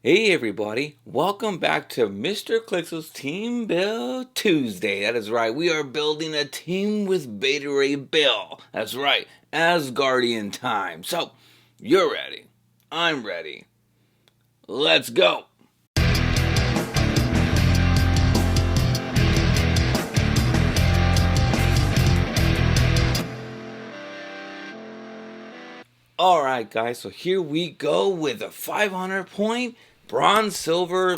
Hey everybody, welcome back to Mr. ClixNexus Team Build Tuesday. That is right, we are building a team with Beta Ray Bill. That's right, Asgardian time. So, you're ready, I'm ready. Let's go! Alright guys, so here we go with a 500 point bronze silver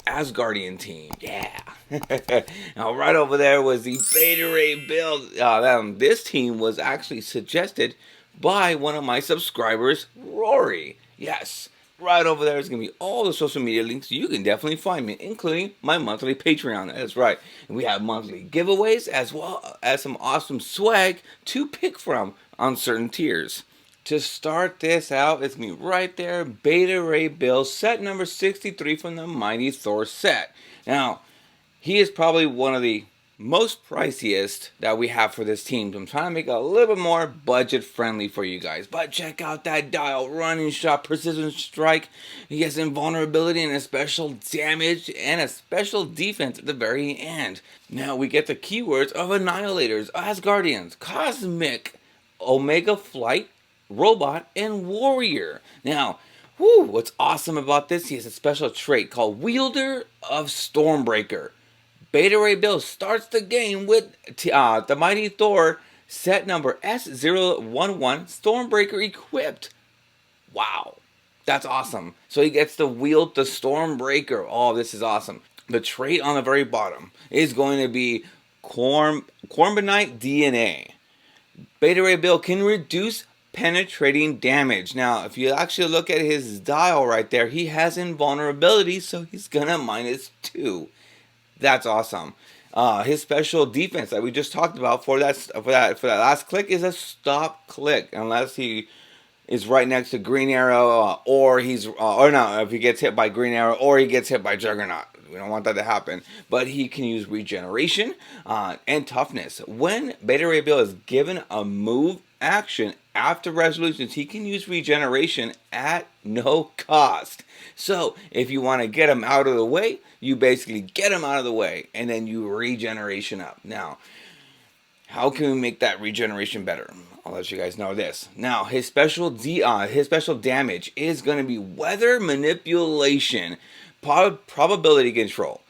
Asgardian team. Yeah. Now right over there was the Beta Ray build. This team was actually suggested by one of my subscribers, Rory. Yes. Right over there is going to be all the social media links. You can definitely find me, including my monthly Patreon. That's right. And we have monthly giveaways as well as some awesome swag to pick from on certain tiers. To start this out, it's going to be right there, Beta Ray Bill, set number 63 from the Mighty Thor set. Now, he is probably one of the most priciest that we have for this team. So I'm trying to make it a little bit more budget friendly for you guys. But check out that dial, running shot, precision strike. He has invulnerability and a special damage and a special defense at the very end. Now we get the keywords of Annihilators, Asgardians, Cosmic, Omega Flight, Robot, and Warrior. Now, what's awesome about this, he has a special trait called Wielder of Stormbreaker. Beta Ray Bill starts the game with the Mighty Thor set number S011 Stormbreaker equipped. Wow, that's awesome. So he gets to wield the Stormbreaker. Oh, this is awesome. The trait on the very bottom is going to be Corbinite DNA. Beta Ray Bill can reduce penetrating damage. Now, if you actually look at his dial right there, he has invulnerability, so he's gonna -2. That's awesome. His special defense that we just talked about for that last click is a stop click, unless he is right next to Green Arrow, or if he gets hit by Green Arrow, or he gets hit by Juggernaut. We don't want that to happen. But he can use regeneration and toughness. When Beta Ray Bill is given a move action after resolutions, he can use regeneration at no cost. So if you want to get him out of the way, you basically get him out of the way and then you regeneration up. Now, how can we make that regeneration better? I'll let you guys know this. Now, his special damage is going to be weather manipulation, probability control.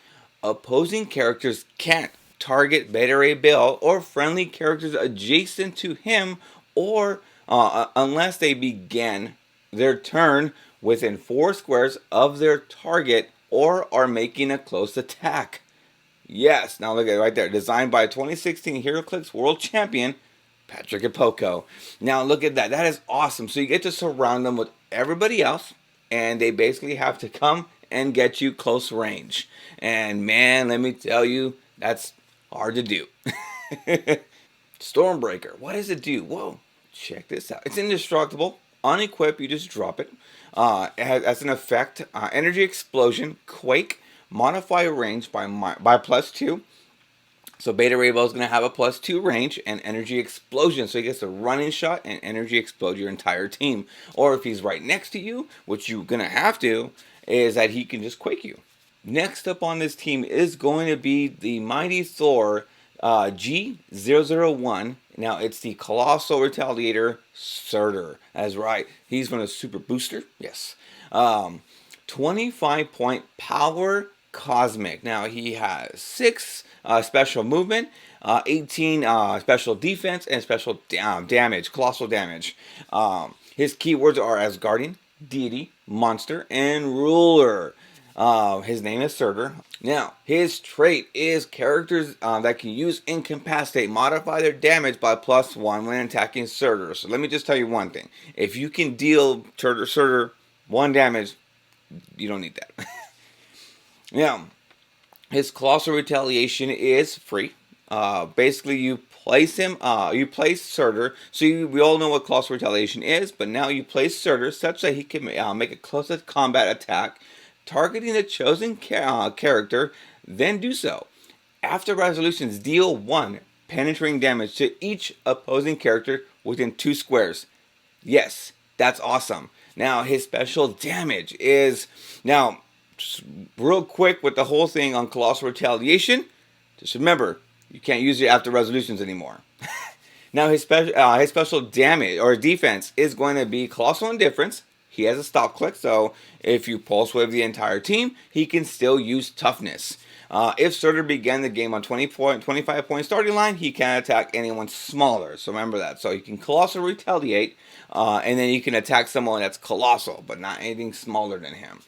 Opposing characters can't target Beta Ray Bill or friendly characters adjacent to him, or unless they begin their turn within 4 squares of their target or are making a close attack. Yes, now look at it right there. Designed by 2016 Heroclix World Champion Patrick Apoko. Now look at that. That is awesome. So you get to surround them with everybody else, and they basically have to come and get you close range. And man, let me tell you, that's hard to do. Stormbreaker. What does it do? Whoa, check this out. It's indestructible. Unequip, you just drop it. It has as an effect, energy explosion, quake, modify range by +2. So Beta Ray Bill is going to have a +2 range and energy explosion. So he gets a running shot and energy explode your entire team. Or if he's right next to you, which you're going to have to, is that he can just quake you. Next up on this team is going to be the Mighty Thor G001. Now it's the Colossal Retaliator Surtur. That's right. He's from a Super Booster. Yes. 25 point power cosmic. Now he has 6 special movement, 18 special defense, and special damage, colossal damage. His keywords are Asgardian, deity, monster, and ruler. His name is Surtur. Now, his trait is characters that can use Incapacitate, modify their damage by +1 when attacking Surtur. So let me just tell you one thing. If you can deal Surtur 1 damage, you don't need that. Now, his Colossal Retaliation is free. Basically, you place him, you place Surtur. So we all know what Colossal Retaliation is, but now you place Surtur such that he can make a close combat attack, targeting the chosen character, then do so. After resolutions, deal 1 penetrating damage to each opposing character within 2 squares. Yes, that's awesome. Now, his special damage is, now, just real quick with the whole thing on Colossal Retaliation, just remember, you can't use it after resolutions anymore. Now, his special damage or defense is going to be Colossal Indifference. He has a stop click, so if you pulse wave the entire team, he can still use Toughness. If Surtur began the game on 25 point starting line, he can attack anyone smaller. So remember that. So you can Colossal Retaliate, and then you can attack someone that's Colossal, but not anything smaller than him.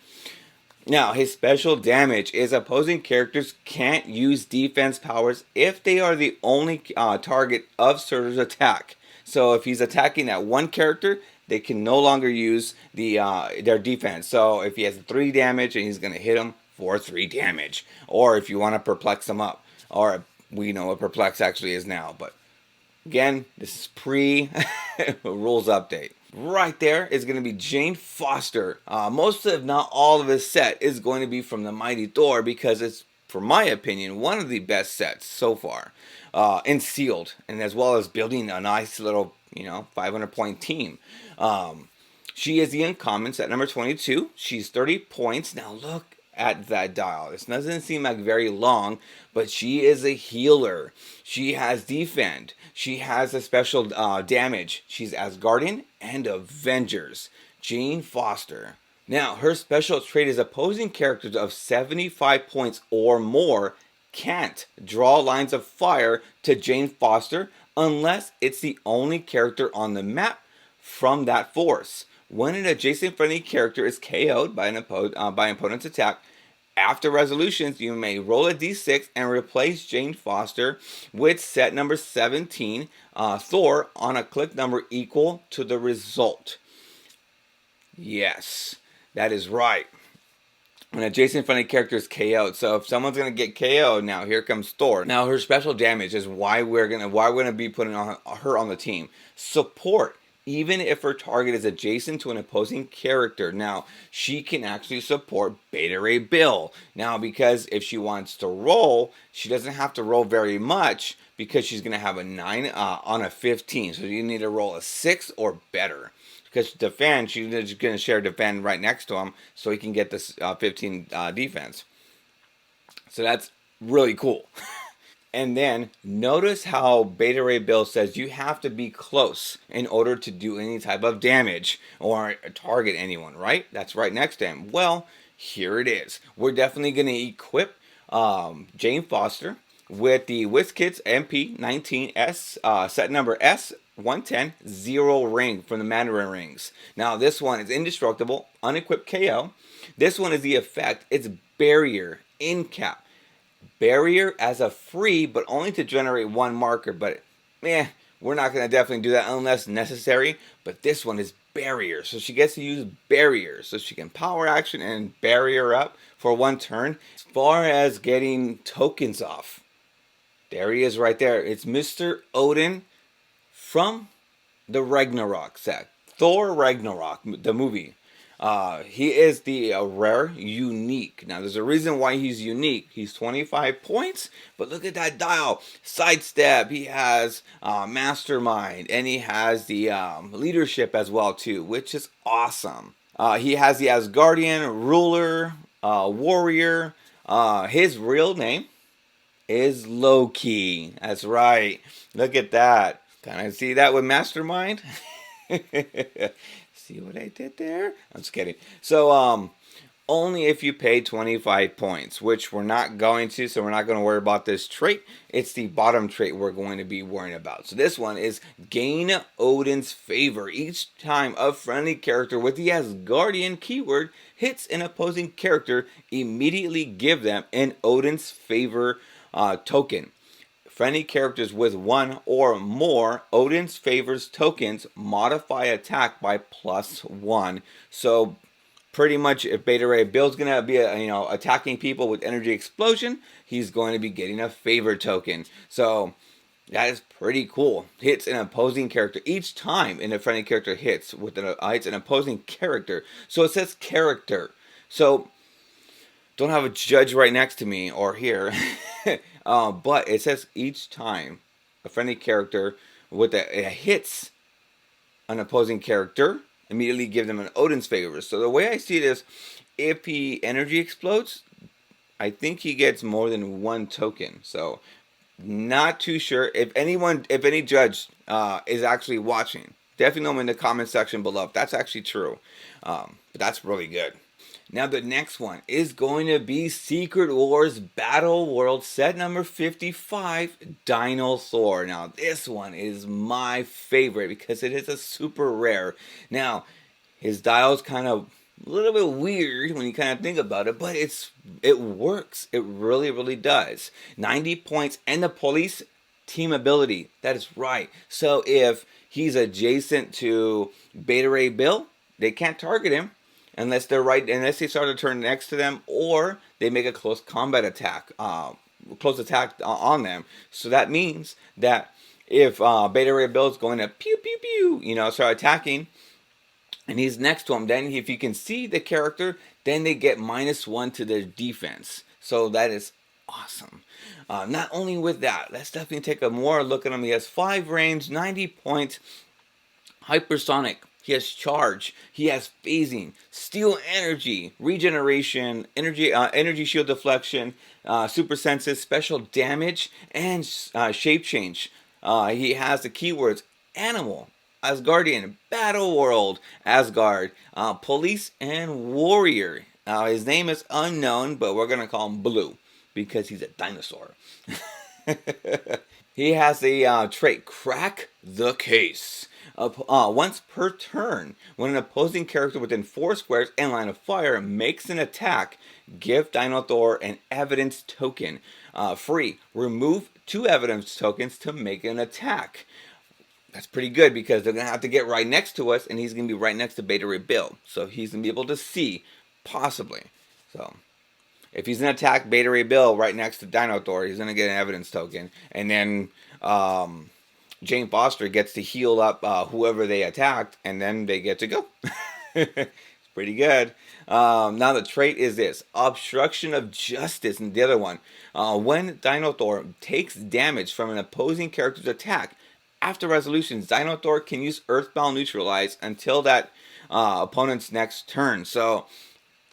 Now, his special damage is opposing characters can't use defense powers if they are the only target of Surtur's attack. So if he's attacking that one character, they can no longer use their defense. So if he has 3 damage and he's going to hit him for 3 damage. Or if you want to perplex him up. Or we know what perplex actually is now. But again, this is pre-rules update. Right there is going to be Jane Foster. Most, if not all, of his set is going to be from the Mighty Thor because it's, for my opinion, one of the best sets so far. And sealed, and as well as building a nice little, 500 point team. She is the uncommon, set number 22. She's 30 points. Now look at that dial. This doesn't seem like very long, but she is a healer. She has defend. She has a special damage. She's Asgardian and Avengers. Jane Foster. Now, her special trait is opposing characters of 75 points or more can't draw lines of fire to Jane Foster unless it's the only character on the map from that force. When an adjacent friendly character is KO'd by an opponent's attack, after resolutions, you may roll a d6 and replace Jane Foster with set number 17, Thor, on a click number equal to the result. Yes, that is right. An adjacent friendly character is KO'd. So if someone's gonna get KO'd, now here comes Thor. Now her special damage is why we're gonna be putting her on the team. Support. Even if her target is adjacent to an opposing character. Now, she can actually support Beta Ray Bill. Now, because if she wants to roll, she doesn't have to roll very much because she's going to have a 9 on a 15. So you need to roll a 6 or better. Because defend, she's going to share defend right next to him so he can get this 15 defense. So that's really cool. And then notice how Beta Ray Bill says you have to be close in order to do any type of damage or target anyone, right? That's right next to him. Well, here it is. We're definitely going to equip Jane Foster with the WizKids MP19S set number S110 0 ring from the Mandarin rings. Now this one is indestructible, unequipped KO. This one is the effect. It's barrier in cap. Barrier as a free, but only to generate 1 marker. But, we're not going to definitely do that unless necessary. But this one is barrier. So she gets to use barrier. So she can power action and barrier up for 1 turn. As far as getting tokens off, there he is right there. It's Mr. Odin from the Ragnarok set. Thor Ragnarok, the movie. He is the rare unique. Now, there's a reason why he's unique. He's 25 points, but look at that dial. Sidestep, he has Mastermind, and he has the leadership as well, too, which is awesome. He has the Asgardian, ruler, warrior. His real name is Loki. That's right. Look at that. Can I see that with Mastermind? See what I did there? I'm just kidding. So, only if you pay 25 points, which we're not going to, so we're not going to worry about this trait. It's the bottom trait we're going to be worrying about. So this one is gain Odin's favor. Each time a friendly character with the Asgardian keyword hits an opposing character, immediately give them an Odin's favor token. Friendly characters with 1 or more Odin's favors tokens modify attack by +1. So pretty much if Beta Ray Bill's going to be attacking people with energy explosion, he's going to be getting a favor token. So that is pretty cool. Hits an opposing character each time a friendly character hits hits an opposing character. So it says character. So don't have a judge right next to me or here. But it says each time a friendly character hits an opposing character, immediately give them an Odin's favor. So the way I see it is, if he energy explodes, I think he gets more than one token. So not too sure. If any judge is actually watching, definitely know me in the comment section below if that's actually true. But that's really good. Now the next one is going to be Secret Wars Battle World set number 55, Dino Thor. Now this one is my favorite because it is a super rare. Now his dial's kind of a little bit weird when you kind of think about it, but it works. It really, really does. 90 points and the police team ability. That is right. So if he's adjacent to Beta Ray Bill, they can't target him unless they start a turn next to them, or they make a close combat attack, close attack on them. So that means that if Beta Ray Bill is going to pew pew pew, start attacking, and he's next to him, then if you can see the character, then they get -1 to their defense. So that is awesome. Not only with that, let's definitely take a more look at him. He has 5 range, 90 points, hypersonic. He has charge. He has phasing, steel energy, regeneration, energy shield deflection, super senses, special damage, and shape change. He has the keywords animal, Asgardian, Battle World, Asgard, Police, and Warrior. His name is unknown, but we're going to call him Blue because he's a dinosaur. He has the trait Crack the Case. Once per turn, when an opposing character within 4 squares and line of fire makes an attack, give Dino Thor an evidence token. Free. Remove 2 evidence tokens to make an attack. That's pretty good because they're going to have to get right next to us, and he's going to be right next to Beta Ray Bill. So he's going to be able to see, possibly. So if he's going to attack Beta Ray Bill right next to Dino Thor, he's going to get an evidence token. And then Jane Foster gets to heal up whoever they attacked, and then they get to go. It's pretty good. Now the trait is this: Obstruction of Justice, and the other one. When Dino Thor takes damage from an opposing character's attack, after resolution, Dino Thor can use Earthbound Neutralize until that opponent's next turn. So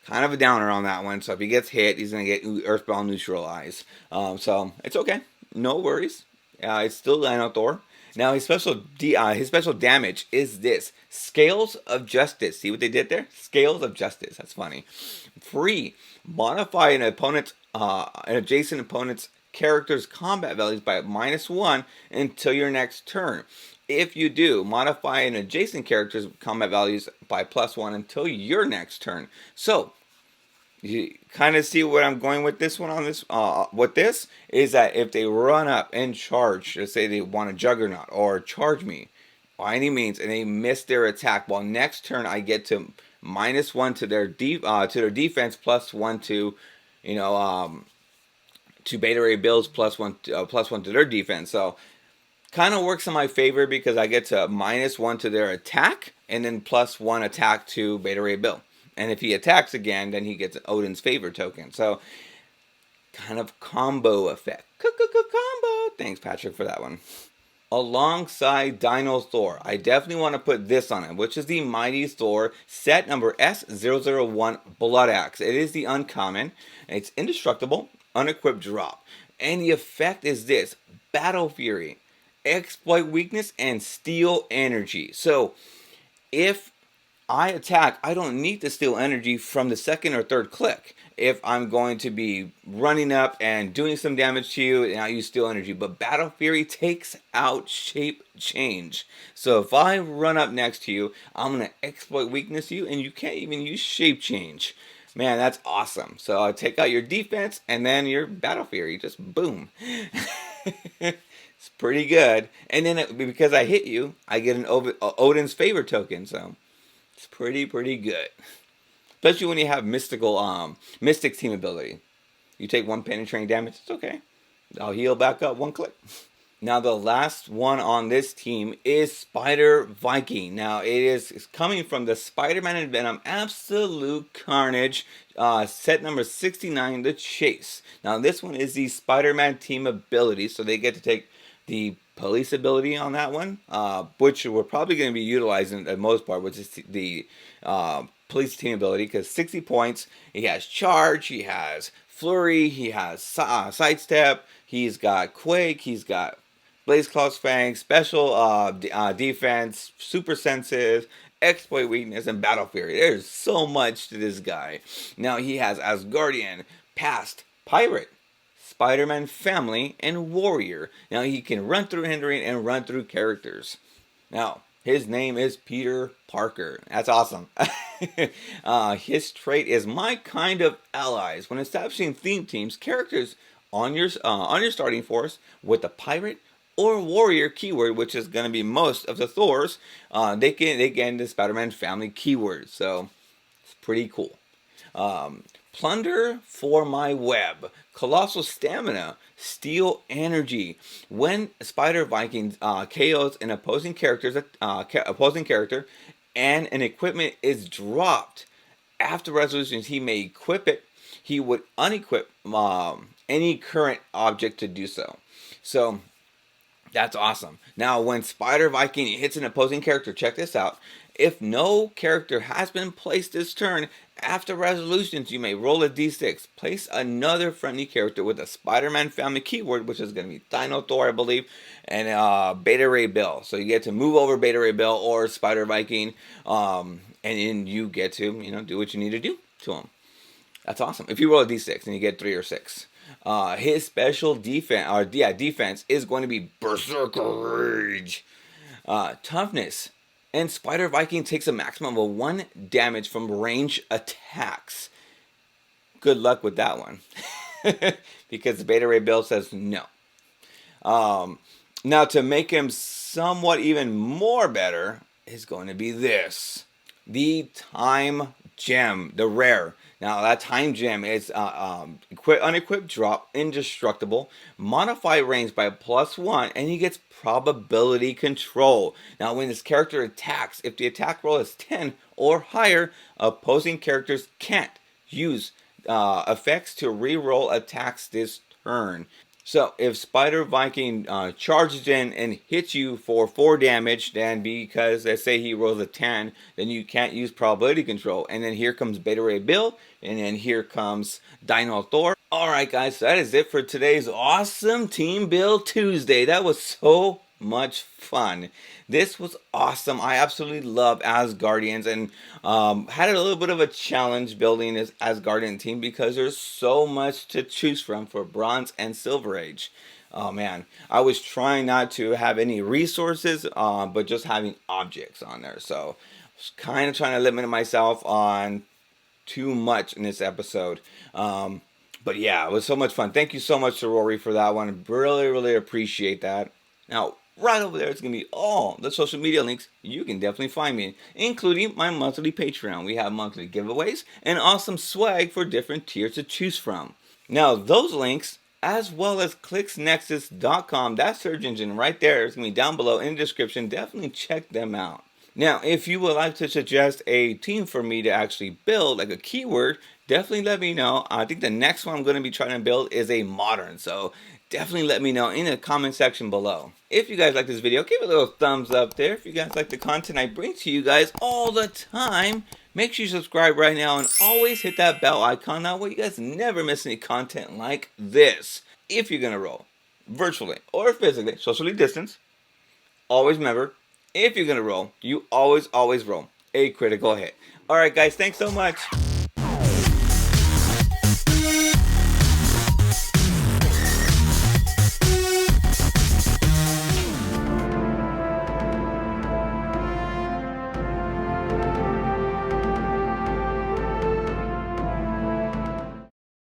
kind of a downer on that one. So if he gets hit, he's going to get Earthbound Neutralize. So it's okay. No worries. It's still Dino Thor. Now his special damage is this: Scales of Justice. See what they did there? Scales of Justice. That's funny. Free. Modify an adjacent opponent's character's combat values by -1 until your next turn. If you do, modify an adjacent character's combat values by +1 until your next turn. So you kind of see what I'm going with this one on this. What this is that if they run up and charge, let's say they want a Juggernaut or charge me by any means, and they miss their attack, well, next turn I get to -1 to their defense, +1 to to Beta Ray Bill's +1 to their defense. So kind of works in my favor because I get to -1 to their attack and then +1 attack to Beta Ray Bill. And if he attacks again, then he gets Odin's favor token. So kind of combo effect. Combo. Thanks, Patrick, for that one. Alongside Dino Thor, I definitely want to put this on it, which is the Mighty Thor set number S001 Blood Axe. It is the uncommon. It's indestructible, unequipped drop. And the effect is this: Battle Fury, Exploit Weakness, and Steel Energy. So if I attack, I don't need to steal energy from the second or third click. If I'm going to be running up and doing some damage to you, and I use steel energy. But Battle Fury takes out shape change. So if I run up next to you, I'm going to exploit weakness you, and you can't even use shape change. Man, that's awesome. So I take out your defense, and then your Battle Fury, just boom. It's pretty good. And then because I hit you, I get an Odin's favor token. So it's pretty good. Especially when you have Mystic's team ability. You take 1 penetrating damage, it's okay. I'll heal back up 1 click. Now the last one on this team is Spider Viking. Now it's coming from the Spider-Man and Venom Absolute Carnage set number 69, The Chase. Now this one is the Spider-Man team ability, so they get to take the police ability on that one, which we're probably going to be utilizing at most part, which is the police team ability, because 60 points. He has charge, he has flurry, he has sidestep, he's got quake, he's got Blaze Claw's Fang, special defense, super sensitive, exploit weakness, and battle fury. There's so much to this guy. Now he has Asgardian, past, pirate, Spider-Man family, and warrior. Now he can run through hindering and run through characters. Now his name is Peter Parker. That's awesome. His trait is my kind of allies. When establishing theme teams, characters on your starting force with the pirate or warrior keyword, which is going to be most of the Thors, they get the Spider-Man family keyword. So it's pretty cool. Plunder for my web, colossal stamina, steel energy. When Spider Viking KOs an opposing character, and an equipment is dropped after resolutions, he may equip it. He would unequip any current object to do so. So that's awesome. Now, when Spider Viking hits an opposing character, check this out. If no character has been placed this turn, after resolutions, you may roll a d6. Place another friendly character with a Spider-Man family keyword, which is going to be Dino Thor, I believe, and Beta Ray Bill. So you get to move over Beta Ray Bill or Spider Viking, and then you get to do what you need to do to him. That's awesome. If you roll a d6 and you get 3 or 6. His special defense is going to be Berserker Rage. Toughness. And Spider Viking takes a maximum of 1 damage from range attacks. Good luck with that one. Because the Beta Ray Bill says no. Now to make him somewhat even more better is going to be this. The Time Gem. The rare. Now that Time Gem is unequipped drop, indestructible, modify range by +1, and he gets probability control. Now when this character attacks, if the attack roll is 10 or higher, opposing characters can't use effects to reroll attacks this turn. So if Spider Viking charges in and hits you for 4 damage, then because let's say he rolls a 10, then you can't use probability control. And then here comes Beta Ray Bill, and then here comes Dino Thor. Alright guys, so that is it for today's awesome Team Build Tuesday. That was so much fun. This was awesome. I absolutely love Asgardians, and had a little bit of a challenge building this Asgardian team because there's so much to choose from for Bronze and Silver Age. Oh man, I was trying not to have any resources, but just having objects on there. So I was kind of trying to limit myself on too much in this episode. But yeah, it was so much fun. Thank you so much to Rory for that one. Really appreciate that. Now, right over there is going to be all the social media links you can definitely find me in, including my monthly Patreon. We have monthly giveaways and awesome swag for different tiers to choose from. Now, those links, as well as ClixNexus.com, that search engine right there is going to be down below in the description. Definitely check them out. Now, if you would like to suggest a team for me to actually build, like a keyword, definitely let me know. I think the next one I'm going to be trying to build is a modern, so definitely let me know in the comment section below. If you guys like this video, give it a little thumbs up there. If you guys like the content I bring to you guys all the time, make sure you subscribe right now and always hit that bell icon. That way you guys never miss any content like this. If you're going to roll virtually or physically, socially distance, always remember, if you're going to roll, you always roll a critical hit. Alright guys, thanks so much.